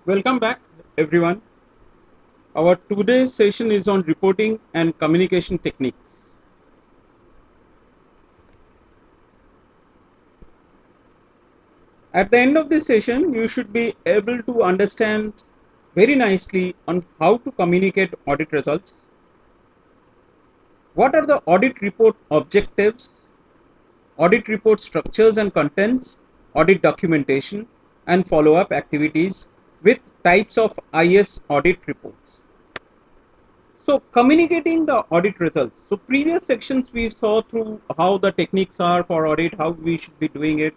Welcome back, everyone. Our today's session is on reporting and communication techniques. At the end of this session, you should be able to understand very nicely on how to communicate audit results. What are the audit report objectives, audit report structures and contents, audit documentation, and follow-up activities with types of IS audit reports. So communicating the audit results. So previous sections we saw through how the techniques are for audit, how we should be doing it.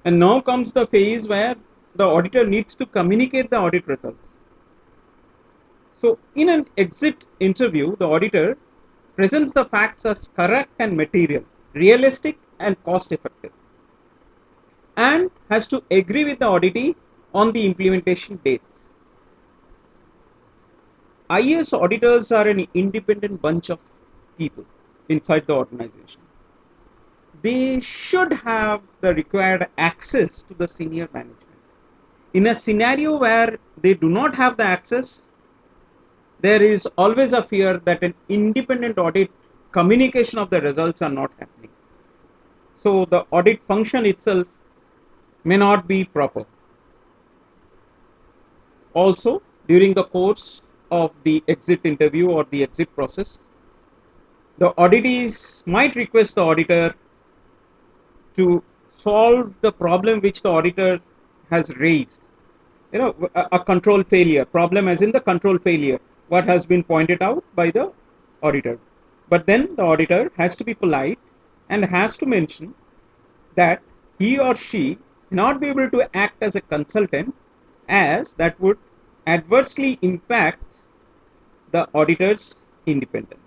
And now comes the phase where the auditor needs to communicate the audit results. So in an exit interview, the auditor presents the facts as correct and material, realistic and cost effective, and has to agree with the auditee on the implementation dates. IAS auditors are an independent bunch of people inside the organization. They should have the required access to the senior management. In a scenario where they do not have the access, there is always a fear that an independent audit communication of the results are not happening. So the audit function itself may not be proper. Also, during the course of the exit interview or the exit process, the auditees might request the auditor to solve the problem which the auditor has raised. A control failure problem, as in the control failure, what has been pointed out by the auditor. But then the auditor has to be polite and has to mention that he or she not be able to act as a consultant, as that would adversely impact the auditor's independence.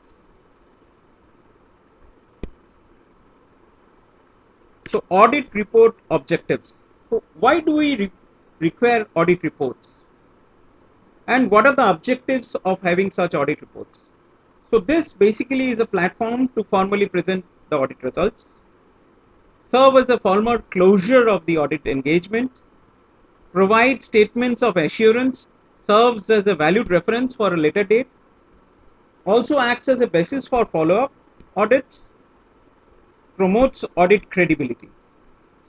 So audit report objectives. So why do we require audit reports? And what are the objectives of having such audit reports? So this basically is a platform to formally present the audit results, serve as a formal closure of the audit engagement, provide statements of assurance, serves as a valued reference for a later date, also acts as a basis for follow-up audits, promotes audit credibility.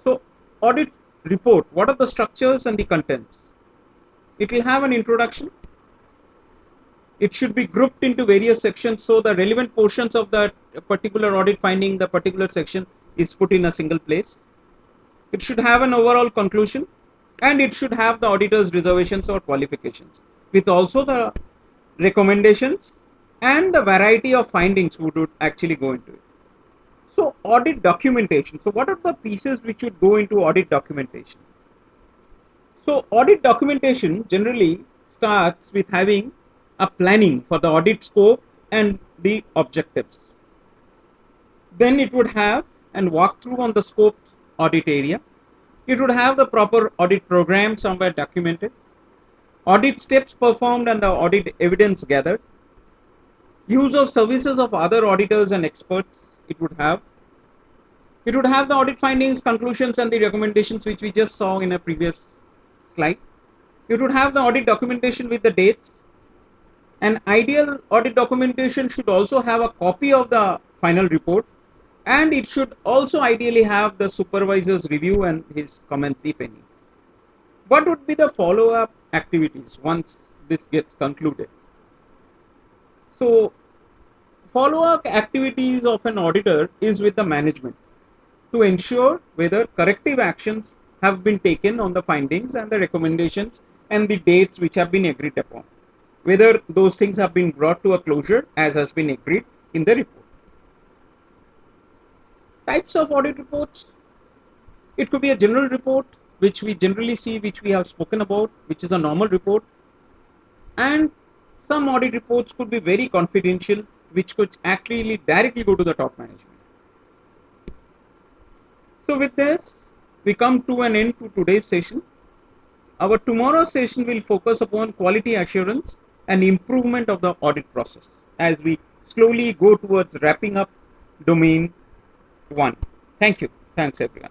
So audit report, what are the structures and the contents? It will have an introduction. It should be grouped into various sections, so the relevant portions of that particular audit finding, the particular section, is put in a single place. It should have an overall conclusion, and it should have the auditor's reservations or qualifications, with also the recommendations and the variety of findings would actually go into it. So audit documentation. So what are the pieces which should go into audit documentation? So audit documentation generally starts with having a planning for the audit scope and the objectives. Then it would have an walkthrough on the scoped audit area. It would have the proper audit program somewhere documented, audit steps performed and the audit evidence gathered, use of services of other auditors and experts. It would have the audit findings, conclusions and the recommendations which we just saw in a previous slide. It would have the audit documentation with the dates. An ideal audit documentation should also have a copy of the final report, and it should also ideally have the supervisor's review and his comments, if any. What would be the follow-up activities once this gets concluded? So follow-up activities of an auditor is with the management to ensure whether corrective actions have been taken on the findings and the recommendations and the dates which have been agreed upon, whether those things have been brought to a closure as has been agreed in the report. Types of audit reports. It could be a general report, which we generally see, which we have spoken about, which is a normal report, and some audit reports could be very confidential, which could actually directly go to the top management. So with this, we come to an end to today's session. Our tomorrow's session will focus upon quality assurance and improvement of the audit process as we slowly go towards wrapping up domain 1. Thank you. Thanks everyone.